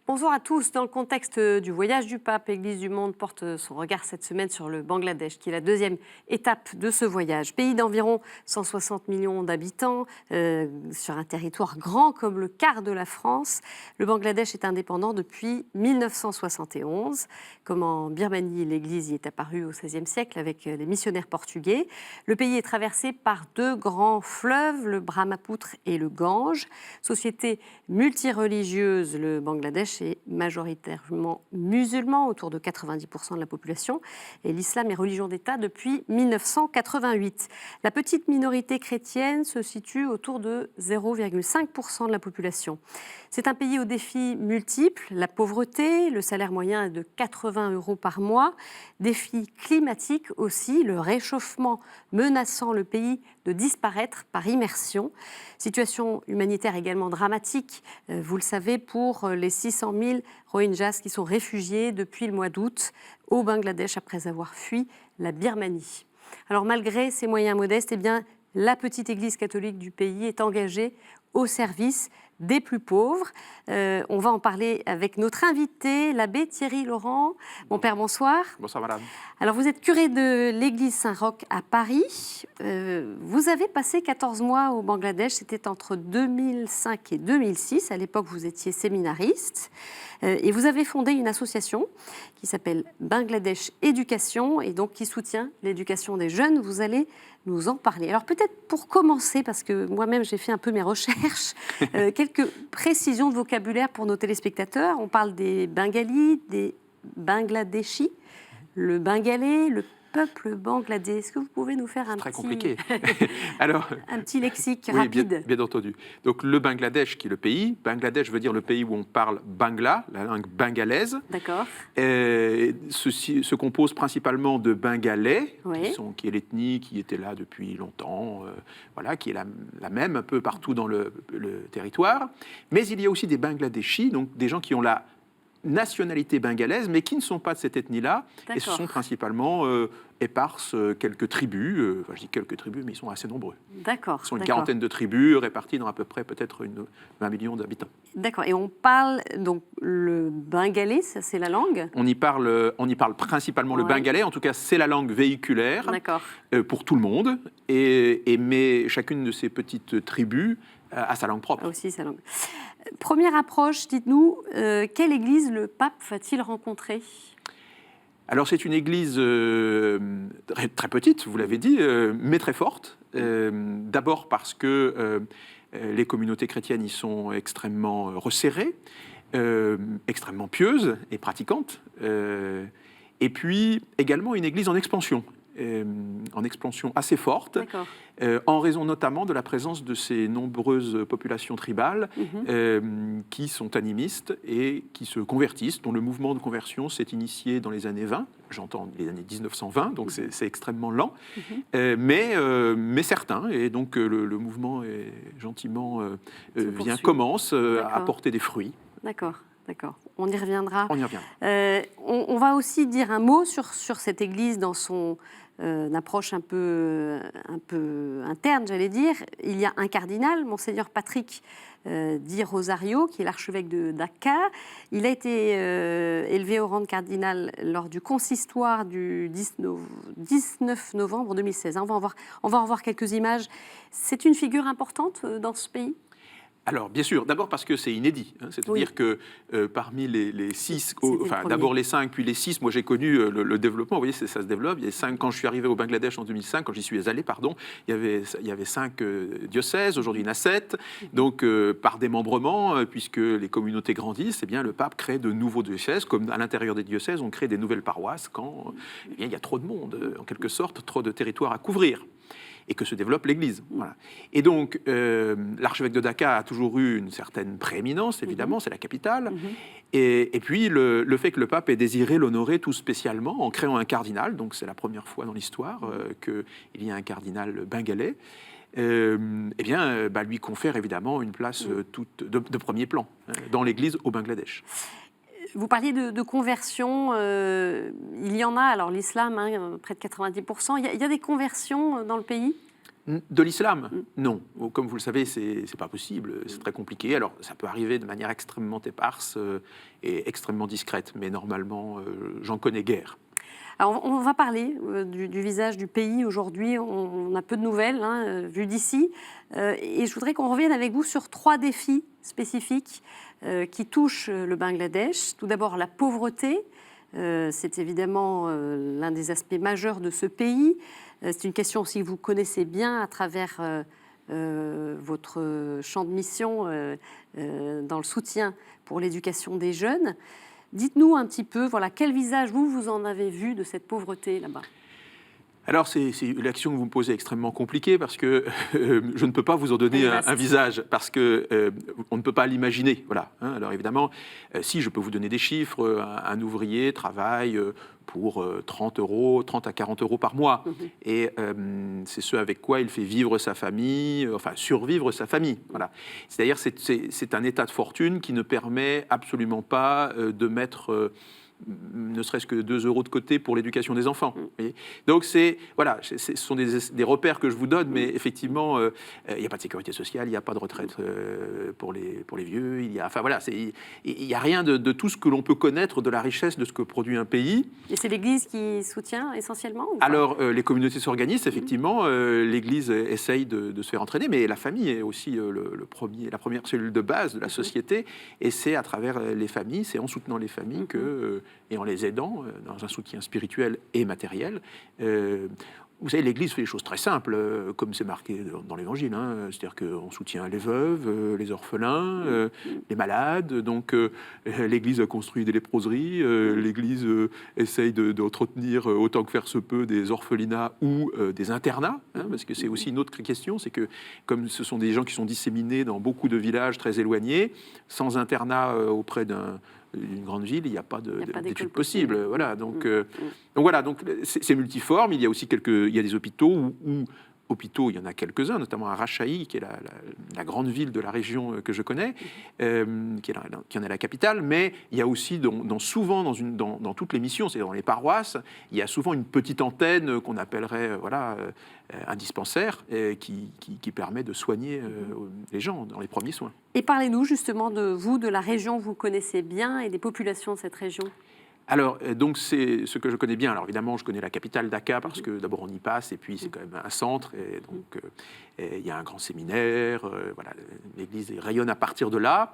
Bonjour à tous. Dans le contexte du voyage du pape, l'Église du monde porte son regard cette semaine sur le Bangladesh, qui est la deuxième étape de ce voyage. Pays d'environ 160 millions d'habitants, sur un territoire grand comme le quart de la France, le Bangladesh est indépendant depuis 1971. Comme en Birmanie, l'Église y est apparue au XVIe siècle avec les missionnaires portugais. Le pays est traversé par deux grands fleuves, le Brahmapoutre et le Gange. Société multireligieuse, le Bangladesh est majoritairement musulman, autour de 90% de la population, et l'islam est religion d'État depuis 1988. La petite minorité chrétienne se situe autour de 0,5% de la population. C'est un pays aux défis multiples, la pauvreté, le salaire moyen est de 80 € par mois, défis climatiques aussi, le réchauffement menaçant le pays de disparaître par immersion. Situation humanitaire également dramatique, vous le savez, pour les 600 000 Rohingyas qui sont réfugiés depuis le mois d'août au Bangladesh après avoir fui la Birmanie. Alors malgré ces moyens modestes, eh bien, la petite église catholique du pays est engagée au service des plus pauvres. On va en parler avec notre invité, l'abbé Thierry Laurent. Mon père, bonsoir. Bonsoir, madame. Alors, vous êtes curé de l'église Saint-Roch à Paris. Vous avez passé 14 mois au Bangladesh. C'était entre 2005 et 2006. À l'époque, vous étiez séminariste. Et vous avez fondé une association qui s'appelle Bangladesh Éducation et donc qui soutient l'éducation des jeunes. Vous allez nous en parler. Alors peut-être pour commencer, parce que moi-même j'ai fait un peu mes recherches, quelques précisions de vocabulaire pour nos téléspectateurs. On parle des Bengalis, des Bangladeshis, le Bengalais, le peuple bangladais. Est-ce que vous pouvez nous faire un très petit... compliqué. Alors, un petit lexique oui, rapide? bien entendu. Donc le Bangladesh, qui est le pays. Bangladesh veut dire le pays où on parle bangla, la langue bengalaise. D'accord. Ceci se compose principalement de Bengalais, Oui. qui est l'ethnie qui était là depuis longtemps, voilà, qui est la même un peu partout dans le territoire. Mais il y a aussi des Bangladeshis, donc des gens qui ont la nationalité bengalaise, mais qui ne sont pas de cette ethnie-là. Et ce sont principalement éparses quelques tribus. Enfin, je dis quelques tribus, mais ils sont assez nombreux. D'accord. Ce sont une quarantaine de tribus réparties dans à peu près peut-être 20 millions d'habitants. D'accord. Et on parle donc le bengalais, ça c'est la langue? On y parle principalement le bengalais. En tout cas, c'est la langue véhiculaire pour tout le monde. Mais chacune de ces petites tribus a sa langue propre. Aussi sa langue. Première approche, dites-nous, quelle église le pape va-t-il rencontrer? Alors c'est une église très petite, vous l'avez dit, mais très forte. D'abord parce que les communautés chrétiennes y sont extrêmement resserrées, extrêmement pieuses et pratiquantes. Et puis également une église en expansion assez forte, en raison notamment de la présence de ces nombreuses populations tribales qui sont animistes et qui se convertissent, dont le mouvement de conversion s'est initié dans les années 20, j'entends les années 1920, donc c'est extrêmement lent, mais certain, et donc le mouvement est gentiment commence à porter des fruits. D'accord. D'accord, on y reviendra. On y reviendra. On va aussi dire un mot sur cette église dans son approche un peu interne, j'allais dire. Il y a un cardinal, Monseigneur Patrick Di Rosario, qui est l'archevêque de Dacca. Il a été élevé au rang de cardinal lors du consistoire du 19 novembre 2016. On va en voir quelques images. C'est une figure importante dans ce pays ? Alors, bien sûr, d'abord parce que c'est inédit. C'est-à-dire que parmi les 6, d'abord les 5, puis les 6, moi j'ai connu le développement, vous voyez, ça se développe. Il y a 5, quand je suis arrivé au Bangladesh en 2005, quand j'y suis allé, il y avait 5 diocèses, aujourd'hui il y en a 7. Donc, par démembrement, puisque les communautés grandissent, eh bien, le pape crée de nouveaux diocèses, comme à l'intérieur des diocèses, on crée des nouvelles paroisses quand il y a trop de monde, en quelque sorte, trop de territoire à couvrir. et que se développe l'Église. Voilà. Et donc, l'archevêque de Dakar a toujours eu une certaine prééminence, évidemment, c'est la capitale. Et puis, le fait que le pape ait désiré l'honorer tout spécialement en créant un cardinal, donc c'est la première fois dans l'histoire qu'il y a un cardinal bengalais, lui confère évidemment une place de premier plan dans l'Église au Bangladesh. Vous parliez de conversion, il y en a, alors l'islam, près de 90%, il y a des conversions dans le pays ? De l'islam ? Non. Comme vous le savez, c'est pas possible, c'est très compliqué. Alors, ça peut arriver de manière extrêmement éparse et extrêmement discrète, mais normalement, j'en connais guère. Alors, on va parler du visage du pays aujourd'hui. On a peu de nouvelles vues d'ici. Et je voudrais qu'on revienne avec vous sur 3 défis spécifiques qui touchent le Bangladesh. Tout d'abord, la pauvreté. C'est évidemment l'un des aspects majeurs de ce pays. C'est une question aussi que vous connaissez bien à travers votre champ de mission dans le soutien pour l'éducation des jeunes. Dites-nous un petit peu, quel visage vous en avez vu de cette pauvreté là-bas ? Alors, c'est une action que vous me posez extrêmement compliquée parce que je ne peux pas vous en donner un visage parce que on ne peut pas l'imaginer. Voilà. Alors évidemment, si je peux vous donner des chiffres, un ouvrier travaille pour 30 à 40 euros par mois. Et c'est ce avec quoi il fait vivre sa famille, survivre sa famille. Voilà. C'est-à-dire c'est un état de fortune qui ne permet absolument pas de mettre ne serait-ce que 2 euros de côté pour l'éducation des enfants. Donc ce sont des repères que je vous donne, mais effectivement, il n'y a pas de sécurité sociale, il n'y a pas de retraite pour les vieux, il n'y a rien de tout ce que l'on peut connaître de la richesse de ce que produit un pays. Et c'est l'Église qui soutient essentiellement ou pas ? Alors, les communautés s'organisent, effectivement, l'Église essaye de se faire entraîner, mais la famille est aussi la première cellule de base de la société, et c'est à travers les familles, c'est en soutenant les familles et en les aidant dans un soutien spirituel et matériel. Vous savez, l'Église fait des choses très simples, comme c'est marqué dans l'Évangile. C'est-à-dire qu'on soutient les veuves, les orphelins, les malades. Donc, l'Église a construit des léproseries. L'Église essaye d'entretenir autant que faire se peut des orphelinats ou des internats. Parce que c'est aussi une autre question, c'est que comme ce sont des gens qui sont disséminés dans beaucoup de villages très éloignés, sans internat auprès d'une grande ville, il n'y a pas d'études possibles. Voilà, donc c'est multiforme. Il y a aussi des hôpitaux où hôpitaux, il y en a quelques-uns, notamment à Rajshahi, qui est la grande ville de la région que je connais, qui en est la capitale, mais il y a aussi souvent dans toutes les missions, c'est dans les paroisses, il y a souvent une petite antenne qu'on appellerait un dispensaire qui permet de soigner les gens dans les premiers soins. Et parlez-nous justement de la région que vous connaissez bien et des populations de cette région. Alors, donc, c'est ce que je connais bien. Alors, évidemment, je connais la capitale Dhaka parce que d'abord, on y passe, et puis c'est quand même un centre, et donc il y a un grand séminaire, l'église rayonne à partir de là.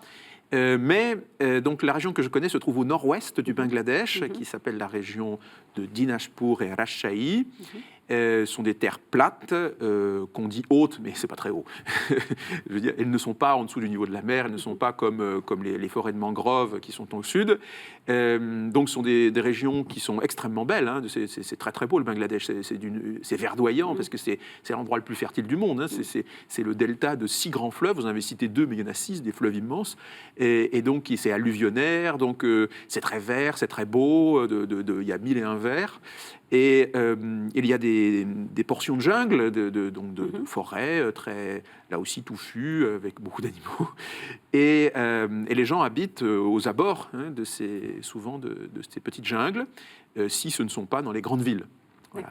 Donc, la région que je connais se trouve au nord-ouest du Bangladesh, qui s'appelle la région de Dinajpur et Rajshahi. Sont des terres plates, qu'on dit hautes, mais c'est pas très haut. Je veux dire, elles ne sont pas en dessous du niveau de la mer, elles ne sont pas comme les forêts de mangroves qui sont au sud. Donc, ce sont des régions qui sont extrêmement belles. C'est très très beau le Bangladesh, c'est verdoyant parce que c'est l'endroit le plus fertile du monde. C'est le delta de 6 grands fleuves. Vous en avez cité 2, mais il y en a 6, des fleuves immenses. Et donc, c'est alluvionnaire, donc c'est très vert, c'est très beau. Il y a 1001 vers. Et il y a des portions de jungle, de forêts, très, là aussi touffues, avec beaucoup d'animaux. Et les gens habitent aux abords souvent de ces petites jungles, si ce ne sont pas dans les grandes villes. Voilà.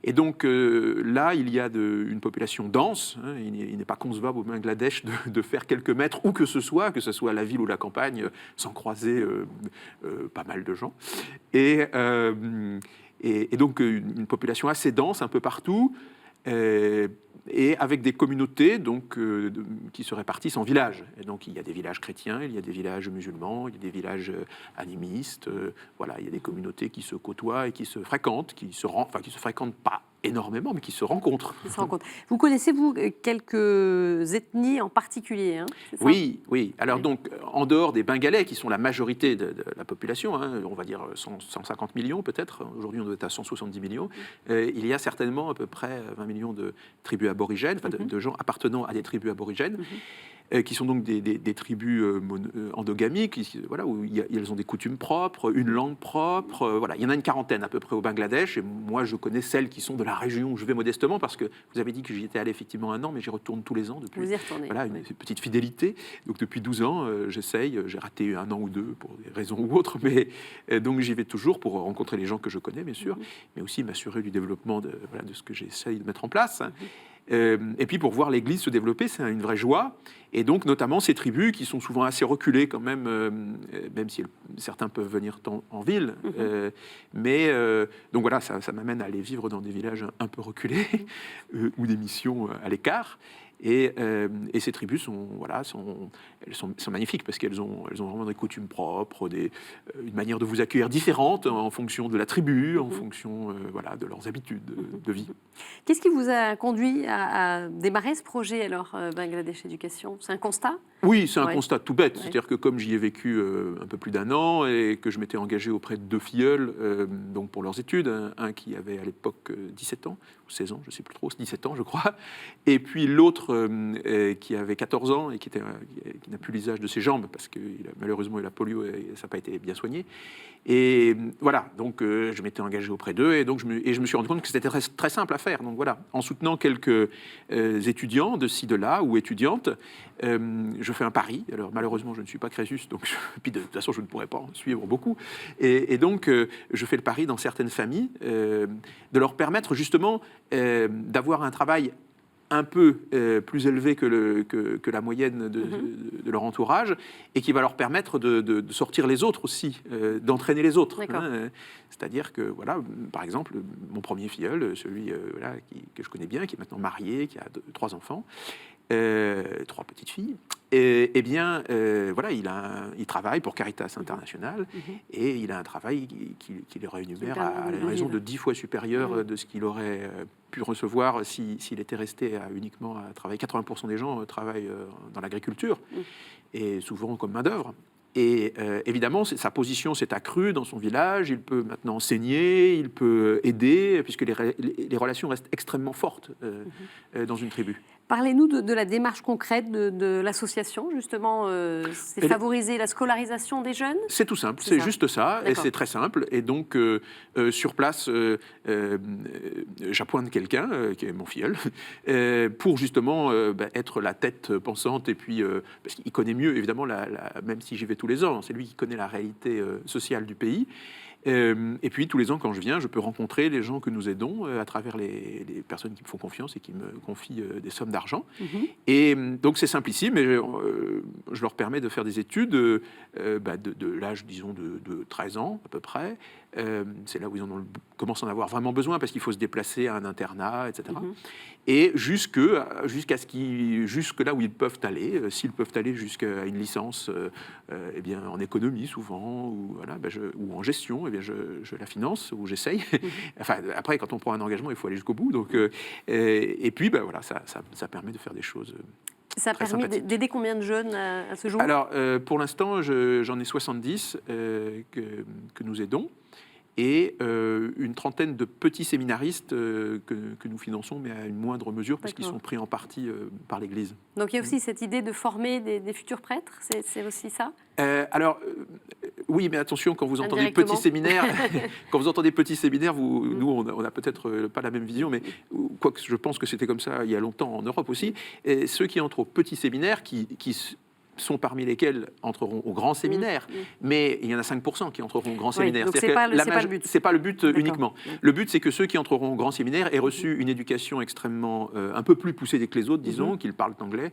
Et donc là, il y a une population dense. Il n'est pas concevable au Bangladesh de faire quelques mètres, où que ce soit la ville ou la campagne, sans croiser pas mal de gens. Et donc une population assez dense un peu partout, et avec des communautés qui se répartissent en villages. Et donc il y a des villages chrétiens, il y a des villages musulmans, il y a des villages animistes. Il y a des communautés qui se côtoient et qui se fréquentent, qui se fréquentent pas énormément, mais qui se rencontrent. Ils se rencontrent. Vous connaissez, vous, quelques ethnies en particulier, hein, c'est ça? Oui, oui. Alors Oui. donc, en dehors des Bengalais, qui sont la majorité de la population, hein, on va dire 150 millions peut-être, aujourd'hui on doit être à 170 millions, il y a certainement à peu près 20 millions de tribus aborigènes, enfin, de gens appartenant à des tribus aborigènes, qui sont donc des tribus endogamiques, voilà, où elles ont des coutumes propres, une langue propre. Voilà. Il y en a une quarantaine à peu près au Bangladesh, et moi je connais celles qui sont de la région où je vais modestement, parce que vous avez dit que j'y étais allé effectivement un an, mais j'y retourne tous les ans depuis. Vous y retournez. Voilà, une petite fidélité. Donc depuis 12 ans, j'essaye, j'ai raté un an ou deux pour des raisons ou autres, mais donc j'y vais toujours pour rencontrer les gens que je connais, bien sûr, mais aussi m'assurer du développement de ce que j'essaye de mettre en place. Et puis pour voir l'Église se développer, c'est une vraie joie. Et donc notamment ces tribus qui sont souvent assez reculées quand même, même si certains peuvent venir en ville. Mais donc voilà, ça m'amène à aller vivre dans des villages un peu reculés ou des missions à l'écart. Et ces tribus sont magnifiques parce qu'elles ont vraiment des coutumes propres, une manière de vous accueillir différente en fonction de la tribu, en fonction de leurs habitudes de vie. Qu'est-ce qui vous a conduit à démarrer ce projet alors, Bangladesh Éducation? C'est un constat? Oui, c'est un Ouais. constat tout bête. Ouais. C'est-à-dire que comme j'y ai vécu un peu plus d'un an et que je m'étais engagé auprès de 2 filleuls donc pour leurs études, un qui avait à l'époque 17 ans, ou 16 ans, je ne sais plus trop, 17 ans je crois, et puis l'autre qui avait 14 ans et qui n'a plus l'usage de ses jambes parce que malheureusement il a polio et ça n'a pas été bien soigné. Et voilà, donc je m'étais engagé auprès d'eux et donc je me suis rendu compte que c'était très, très simple à faire. Donc voilà, en soutenant quelques étudiants de ci, de là ou étudiantes, je fais un pari. Alors malheureusement, je ne suis pas Crésus, donc puis de toute façon, je ne pourrais pas en suivre beaucoup. Et donc, je fais le pari dans certaines familles de leur permettre justement d'avoir un travail un peu plus élevé que la moyenne de leur entourage et qui va leur permettre de sortir les autres aussi, d'entraîner les autres. Hein. C'est-à-dire que, voilà, par exemple, mon premier filleul, celui que je connais bien, qui est maintenant marié, qui a 3 enfants, 3 petites filles, eh bien, voilà, il travaille pour Caritas International et il a un travail qui le rémunère à une raison de 10 fois supérieure de ce qu'il aurait pu recevoir s'il était resté uniquement à travailler. 80% des gens travaillent dans l'agriculture et souvent comme main-d'œuvre. Et évidemment, sa position s'est accrue dans son village. Il peut maintenant enseigner, il peut aider, puisque les relations restent extrêmement fortes dans une tribu. Parlez-nous de la démarche concrète de l'association, justement. C'est favoriser la scolarisation des jeunes? C'est tout simple, c'est juste ça, et c'est très simple. Et donc, sur place, j'appointe quelqu'un, qui est mon filleul, pour justement être la tête pensante, et puis, parce qu'il connaît mieux, évidemment, même si j'y vais tous les ans, c'est lui qui connaît la réalité sociale du pays. Et puis, tous les ans, quand je viens, je peux rencontrer les gens que nous aidons à travers les personnes qui me font confiance et qui me confient des sommes d'argent. Et donc, c'est simplissime, mais je leur permets de faire des études de l'âge, disons, de 13 ans à peu près. C'est là où ils commencent à en avoir vraiment besoin parce qu'il faut se déplacer à un internat, etc. Et jusque là où ils peuvent aller, s'ils peuvent aller jusqu'à une licence eh bien, en économie souvent, ou en gestion, eh bien, je la finance, ou j'essaye. Enfin, après, quand on prend un engagement, il faut aller jusqu'au bout. Donc, et puis, voilà, ça permet de faire des choses. Ça a permis d'aider combien de jeunes à ce jour? Alors, pour l'instant, j'en ai 70 que nous aidons. Et une trentaine de petits séminaristes que nous finançons, mais à une moindre mesure, parce qu'ils sont pris en partie par l'Église. Donc il y a aussi cette idée de former des futurs prêtres, c'est aussi ça? Alors, oui, mais attention, quand vous entendez petit séminaire, nous, on n'a peut-être pas la même vision, mais quoique je pense que c'était comme ça il y a longtemps en Europe aussi, et ceux qui entrent au petit séminaire, qui sont parmi lesquels entreront au grand séminaire, mais il y en a 5% qui entreront au grand séminaire. Donc c'est pas le but. C'est pas le but uniquement. Le but, c'est que ceux qui entreront au grand séminaire aient reçu une éducation extrêmement, un peu plus poussée que les autres, disons, qu'ils parlent anglais,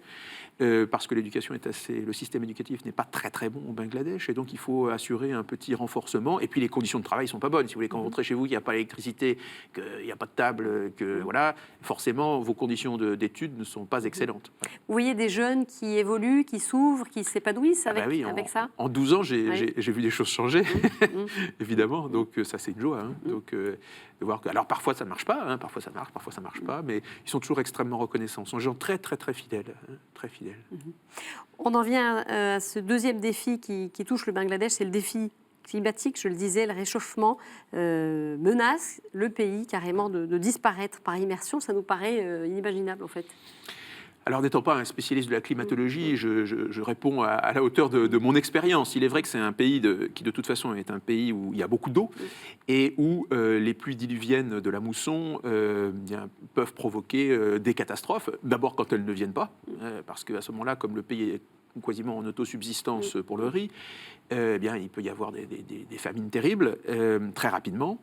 parce que le système éducatif n'est pas très très bon au Bangladesh, et donc il faut assurer un petit renforcement. Et puis les conditions de travail sont pas bonnes. Si vous voulez, quand vous rentrez chez vous, qu'il n'y a pas d'électricité, qu'il n'y a pas de table, que voilà, forcément vos conditions d'études ne sont pas excellentes. Vous voyez des jeunes qui évoluent, qui s'ouvrent, découvrent, qui s'épanouissent avec, oui, avec ça. En 12 ans, j'ai vu des choses changer, Mmh. évidemment. Donc ça, c'est une joie. Hein. Donc, de voir que, alors parfois, ça ne marche pas. Hein. Parfois, ça marche, parfois, ça ne marche pas. Mais ils sont toujours extrêmement reconnaissants. Ce sont des gens très, très, très fidèles. Hein, très fidèles. On en vient à ce deuxième défi qui touche le Bangladesh, c'est le défi climatique. Je le disais, le réchauffement menace le pays carrément de disparaître par immersion. Ça nous paraît inimaginable, en fait. Alors, n'étant pas un spécialiste de la climatologie, je réponds à la hauteur de mon expérience. Il est vrai que c'est un pays qui, de toute façon, est un pays où il y a beaucoup d'eau et où les pluies diluviennes de la mousson peuvent provoquer des catastrophes. D'abord, quand elles ne viennent pas, parce qu'à ce moment-là, comme le pays est quasiment en autosubsistance pour le riz, il peut y avoir des famines terribles très rapidement.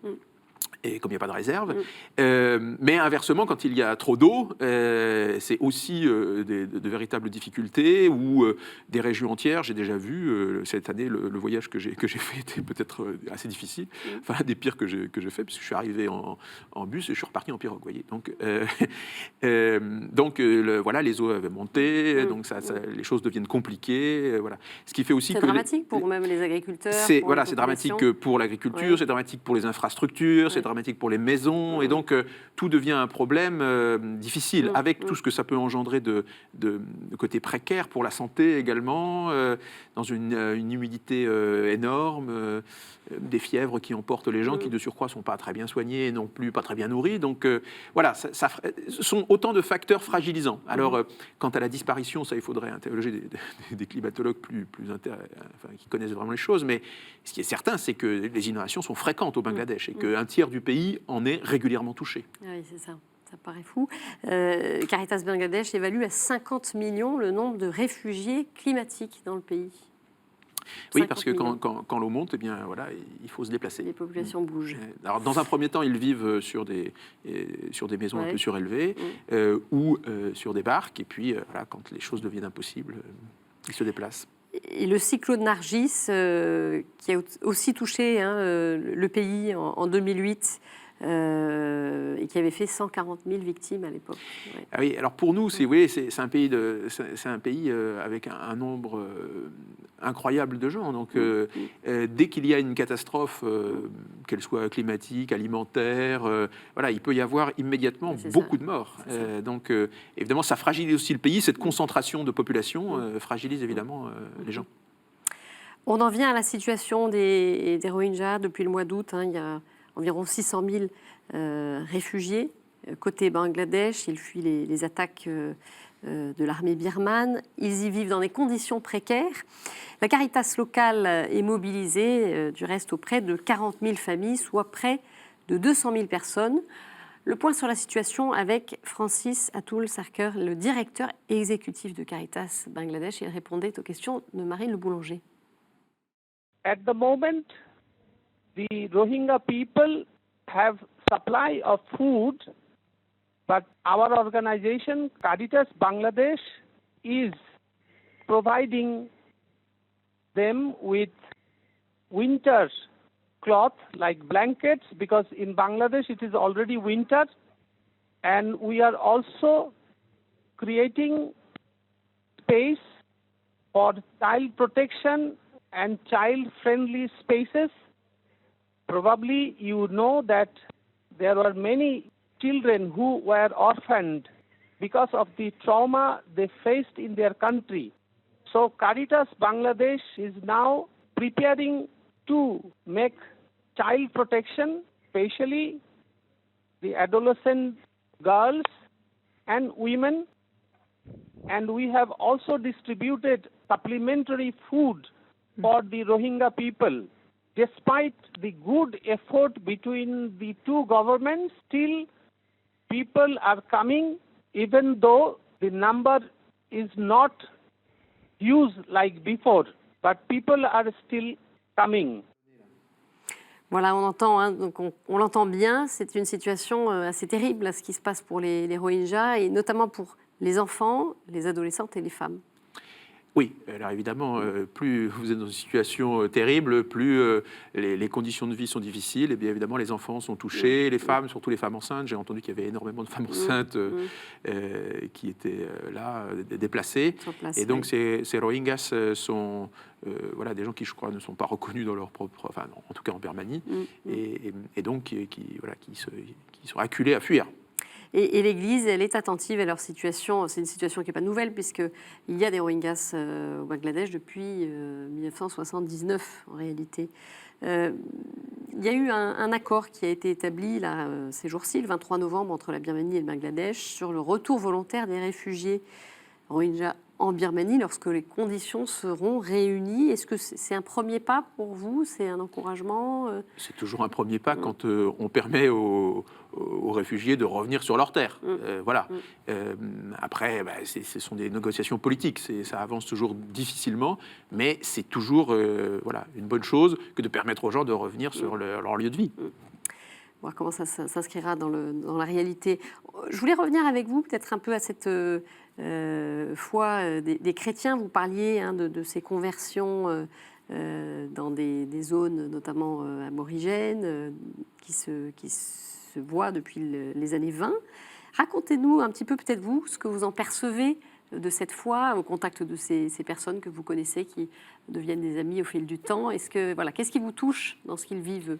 Et comme il n'y a pas de réserve. Mais inversement, quand il y a trop d'eau, c'est aussi de véritables difficultés ou des régions entières. J'ai déjà vu cette année, le voyage que j'ai fait était peut-être assez difficile, enfin un des pires que j'ai fait, puisque je suis arrivé en bus et je suis reparti en pirogue, vous voyez. Donc, voilà, les eaux avaient monté, donc les choses deviennent compliquées. Voilà. Ce qui fait aussi c'est dramatique pour même les agriculteurs. C'est dramatique pour l'agriculture, c'est dramatique pour les infrastructures, c'est dramatique pour les maisons, et donc tout devient un problème difficile, avec tout ce que ça peut engendrer de côté précaire pour la santé également, dans une humidité énorme, des fièvres qui emportent les gens qui de surcroît ne sont pas très bien soignés et non plus pas très bien nourris. Donc voilà, ce sont autant de facteurs fragilisants. Alors quant à la disparition, ça il faudrait interroger des climatologues qui connaissent vraiment les choses, mais ce qui est certain, c'est que les inondations sont fréquentes au Bangladesh et qu'un tiers du pays en est régulièrement touché. Oui, c'est ça. Ça paraît fou. Caritas Bangladesh évalue à 50 millions le nombre de réfugiés climatiques dans le pays. Oui, parce que quand l'eau monte, voilà, il faut se déplacer. Les populations bougent. Alors, dans un premier temps, ils vivent sur des maisons un peu surélevées ou sur des barques. Et puis, voilà, quand les choses deviennent impossibles, ils se déplacent. Et le cyclone Nargis, qui a aussi touché le pays en 2008, et qui avait fait 140 000 victimes à l'époque. Ouais. Ah oui, alors pour nous, c'est un pays avec un nombre incroyable de gens. Donc, dès qu'il y a une catastrophe, qu'elle soit climatique, alimentaire, voilà, il peut y avoir immédiatement beaucoup de morts. Donc, évidemment, ça fragilise aussi le pays. Cette concentration de population fragilise évidemment les gens. On en vient à la situation des Rohingyas depuis le mois d'août. Il y a environ 600 000 réfugiés côté Bangladesh. Ils fuient les attaques de l'armée birmane. Ils y vivent dans des conditions précaires. La Caritas locale est mobilisée, du reste, auprès de 40 000 familles, soit près de 200 000 personnes. Le point sur la situation avec Francis Atul-Sarkar, le directeur exécutif de Caritas Bangladesh. Il répondait aux questions de Marine Le Boulanger. At the moment, the Rohingya people have supply of food, but our organization, Caritas Bangladesh, is providing them with winter cloth like blankets, because in Bangladesh it is already winter, and we are also creating space for child protection and child-friendly spaces. Probably you know that there were many children who were orphaned because of the trauma they faced in their country. So Caritas Bangladesh is now preparing to make child protection, especially the adolescent girls and women. And we have also distributed supplementary food for the Rohingya people. Despite the good effort between the two governments, still people are coming, even though the number is not huge like before, but people are still coming. Voilà, on entend, donc on l'entend bien, c'est une situation assez terrible, ce qui se passe pour les Rohingyas, et notamment pour les enfants, les adolescentes et les femmes. Oui, alors évidemment, plus vous êtes dans une situation terrible, plus les conditions de vie sont difficiles, et bien évidemment les enfants sont touchés, les femmes, surtout les femmes enceintes. J'ai entendu qu'il y avait énormément de femmes enceintes qui étaient là, déplacées. Et donc ces Rohingyas sont voilà, des gens qui, je crois, ne sont pas reconnus dans leur propre... Enfin, en tout cas en Birmanie, et donc qui sont acculés à fuir. Et l'Église, elle est attentive à leur situation. C'est une situation qui n'est pas nouvelle, puisqu'il y a des Rohingyas au Bangladesh depuis 1979, en réalité. Il y a eu un accord qui a été établi là, ces jours-ci, le 23 novembre, entre la Birmanie et le Bangladesh, sur le retour volontaire des réfugiés Rohingyas en Birmanie lorsque les conditions seront réunies. Est-ce que c'est un premier pas pour vous? C'est un encouragement? C'est toujours un premier pas quand on permet aux réfugiés de revenir sur leur terre. Voilà. Après, ce sont des négociations politiques. Ça avance toujours difficilement, mais c'est toujours voilà, une bonne chose que de permettre aux gens de revenir sur leur lieu de vie. Voir comment ça s'inscrira dans la réalité. Je voulais revenir avec vous peut-être un peu à cette foi des chrétiens. Vous parliez de ces conversions dans des zones notamment aborigènes qui se voient depuis les années 20. Racontez-nous un petit peu peut-être vous ce que vous en percevez de cette foi au contact de ces personnes que vous connaissez qui deviennent des amis au fil du temps. Qu'est-ce qui vous touche dans ce qu'ils vivent ?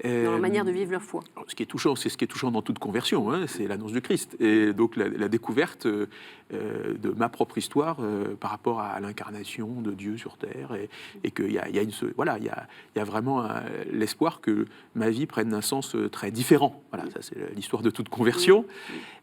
Dans leur manière de vivre leur foi. Ce qui est touchant, c'est ce qui est touchant dans toute conversion, hein, c'est l'annonce du Christ. Et donc la découverte de ma propre histoire par rapport à l'incarnation de Dieu sur terre, et qu'il y a vraiment l'espoir que ma vie prenne un sens très différent. Voilà, ça c'est l'histoire de toute conversion.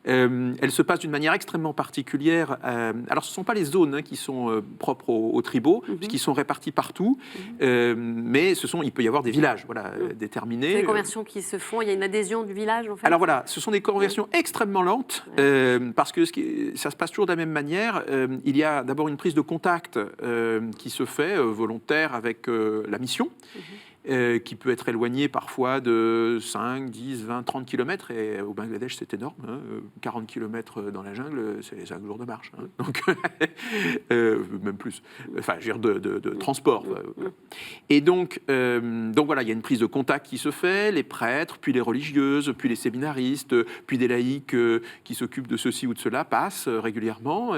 Elle se passe d'une manière extrêmement particulière. Alors ce ne sont pas les zones qui sont propres aux tribaux, puisqu'ils sont répartis partout, mais il peut y avoir des villages déterminés. Les conversions qui se font, il y a une adhésion du village en fait. Alors voilà, ce sont des conversions extrêmement lentes, parce que ça se passe toujours de la même manière. Il y a d'abord une prise de contact qui se fait volontaire avec la mission, qui peut être éloignée parfois de 5, 10, 20, 30 km. Et au Bangladesh, c'est énorme. 40 km dans la jungle, c'est 5 jours de marche. Donc, même plus. Enfin, je veux dire, de transport. Et donc voilà, il y a une prise de contact qui se fait. Les prêtres, puis les religieuses, puis les séminaristes, puis des laïcs qui s'occupent de ceci ou de cela passent régulièrement,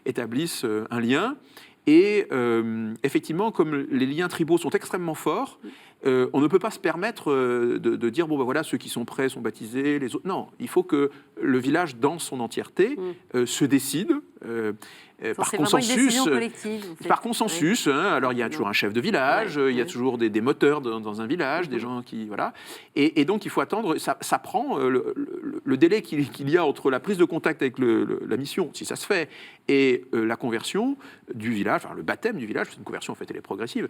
établissent un lien. Et effectivement, comme les liens tribaux sont extrêmement forts, on ne peut pas se permettre de dire, voilà, ceux qui sont prêts sont baptisés, les autres... Non, il faut que le village, dans son entièreté, se décide par consensus. Une décision collective, en fait. Par consensus. Alors, il y a toujours un chef de village, il y a toujours des moteurs dans un village, des gens qui... Voilà. Et donc, il faut attendre... Ça prend le délai qu'il y a entre la prise de contact avec la mission, si ça se fait, et la conversion du village, enfin, le baptême du village, c'est une conversion, en fait, elle est progressive.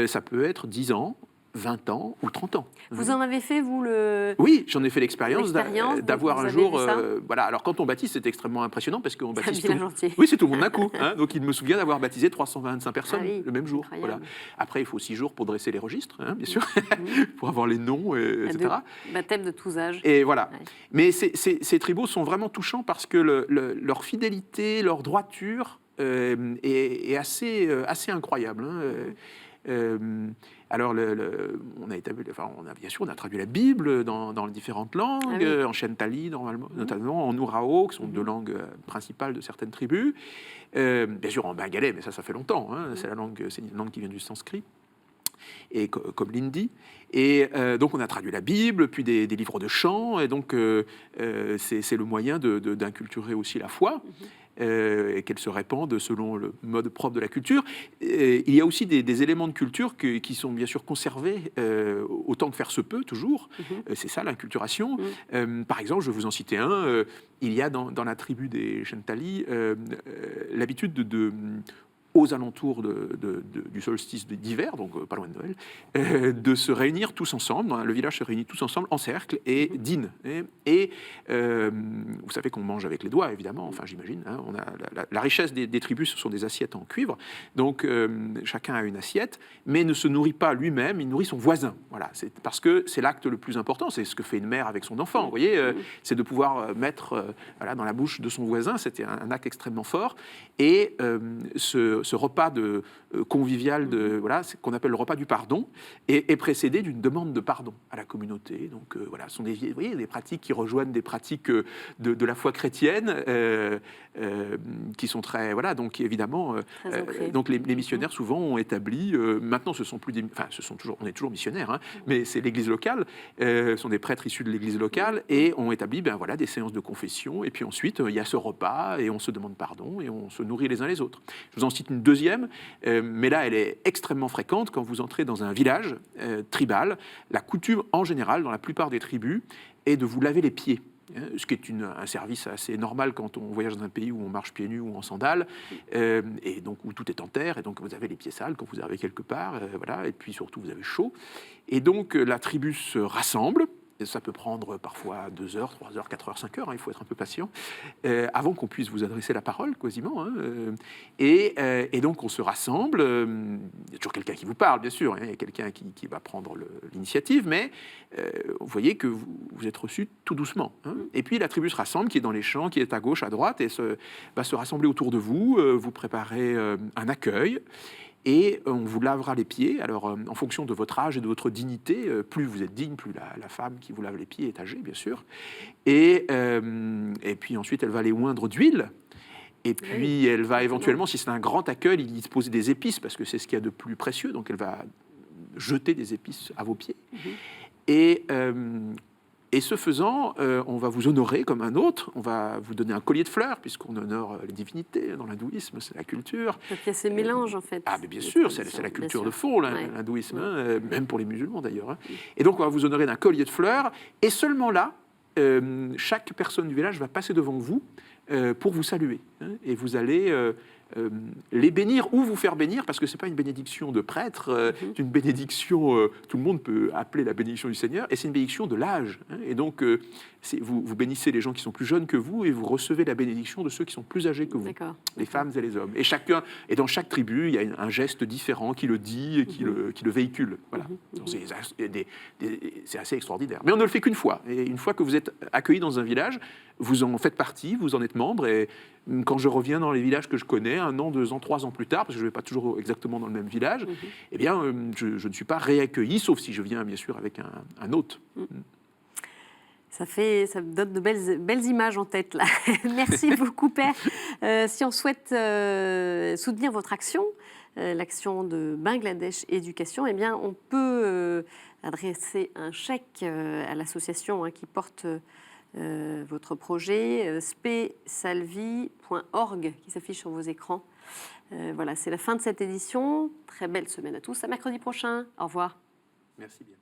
Ça peut être 10 ans, 20 ans ou 30 ans. Vous en avez fait, vous, Oui, j'en ai fait l'expérience d'avoir un jour... voilà. Alors, quand on baptise, c'est extrêmement impressionnant parce qu'on baptise tout... Oui, c'est tout le monde d'un coup. Donc, il me souvient d'avoir baptisé 325 personnes le même jour. Voilà. Après, il faut 6 jours pour dresser les registres, bien sûr, pour avoir les noms, etc. Baptême de tous âges. Et voilà. Ouais. Mais ces tribaux sont vraiment touchants parce que leur fidélité, leur droiture est assez incroyable. Alors, on a traduit la Bible dans les différentes langues, en Shentali, notamment en Urao, qui sont 2 langues principales de certaines tribus. Bien sûr, en bengalais, mais ça fait longtemps. C'est une langue qui vient du sanskrit, et comme l'hindi. Et donc, on a traduit la Bible, puis des livres de chants, et donc c'est le moyen d'inculturer aussi la foi. Et qu'elle se répande selon le mode propre de la culture. Et il y a aussi des éléments de culture qui sont bien sûr conservés autant que faire se peut, toujours. C'est ça, l'inculturation. Par exemple, je vais vous en citer un. Il y a dans la tribu des Shentali l'habitude aux alentours du solstice d'hiver, donc pas loin de Noël, de se réunir tous ensemble. Le village se réunit tous ensemble en cercle et dîne. Et vous savez qu'on mange avec les doigts, évidemment, enfin j'imagine. On a la richesse des tribus, ce sont des assiettes en cuivre. Donc chacun a une assiette, mais ne se nourrit pas lui-même, il nourrit son voisin. Voilà, c'est parce que c'est l'acte le plus important, c'est ce que fait une mère avec son enfant. Vous voyez, c'est de pouvoir mettre dans la bouche de son voisin, c'était un acte extrêmement fort. Et ce repas convivial, qu'on appelle le repas du pardon, est précédé d'une demande de pardon à la communauté. Donc voilà, ce sont des pratiques qui rejoignent des pratiques de la foi chrétienne, qui sont très... Voilà, donc évidemment, donc les missionnaires souvent ont établi... maintenant, ce sont plus des... Enfin, on est toujours missionnaires, hein, mais c'est l'Église locale, ce sont des prêtres issus de l'Église locale, et ont établi des séances de confession, et puis ensuite, il y a ce repas, et on se demande pardon, et on se nourrit les uns les autres. Je vous en cite une deuxième, mais là, elle est extrêmement fréquente. Quand vous entrez dans un village tribal, la coutume, en général, dans la plupart des tribus, est de vous laver les pieds. Ce qui est un service assez normal quand on voyage dans un pays où on marche pieds nus ou en sandales, et donc où tout est en terre, et donc vous avez les pieds sales quand vous arrivez quelque part, voilà, et puis surtout vous avez chaud. Et donc la tribu se rassemble. Ça peut prendre parfois 2 heures, 3 heures, 4 heures, 5 heures, hein, il faut être un peu patient, avant qu'on puisse vous adresser la parole, quasiment. Hein, et donc on se rassemble, il y a toujours quelqu'un qui vous parle, bien sûr, hein, il y a quelqu'un qui va prendre l'initiative, mais vous voyez que vous êtes reçus tout doucement. Hein. Et puis la tribu se rassemble, qui est dans les champs, qui est à gauche, à droite, et va se rassembler autour de vous, vous préparez un accueil, et on vous lavera les pieds. Alors, en fonction de votre âge et de votre dignité, plus vous êtes digne, plus la femme qui vous lave les pieds est âgée, bien sûr. Et puis ensuite, elle va les oindre d'huile. Et puis, elle va éventuellement, si c'est un grand accueil, il disposer des épices, parce que c'est ce qu'il y a de plus précieux. Donc, elle va jeter des épices à vos pieds. Et ce faisant, on va vous honorer comme un autre, on va vous donner un collier de fleurs, puisqu'on honore les divinités dans l'hindouisme, c'est la culture. Donc il y a ces mélanges, en fait. Ah, mais bien sûr, c'est la culture de fond, l'hindouisme, hein, même pour les musulmans d'ailleurs. Hein. Et donc, on va vous honorer d'un collier de fleurs, et seulement là, chaque personne du village va passer devant vous pour vous saluer. Hein, et vous allez... les bénir ou vous faire bénir, parce que c'est pas une bénédiction de prêtre, c'est une bénédiction, tout le monde peut appeler la bénédiction du Seigneur, et c'est une bénédiction de l'âge. Hein, et donc, vous bénissez les gens qui sont plus jeunes que vous, et vous recevez la bénédiction de ceux qui sont plus âgés que vous, les femmes et les hommes. Et dans chaque tribu, il y a un geste différent qui le dit et qui le véhicule. Voilà. Donc, c'est assez extraordinaire. Mais on ne le fait qu'une fois. Et une fois que vous êtes accueilli dans un village, vous en faites partie, vous en êtes membre, et quand je reviens dans les villages que je connais, 1 an, 2 ans, 3 ans plus tard, parce que je ne vais pas toujours exactement dans le même village, eh bien, je ne suis pas réaccueilli, sauf si je viens, bien sûr, avec un hôte. Ça me donne de belles images en tête, là. Merci beaucoup, Père. Si on souhaite soutenir votre action, l'action de Bangladesh Éducation, eh bien, on peut adresser un chèque à l'association qui porte... votre projet, spesalvi.org, qui s'affiche sur vos écrans. Voilà, c'est la fin de cette édition. Très belle semaine à tous. À mercredi prochain. Au revoir. Merci bien.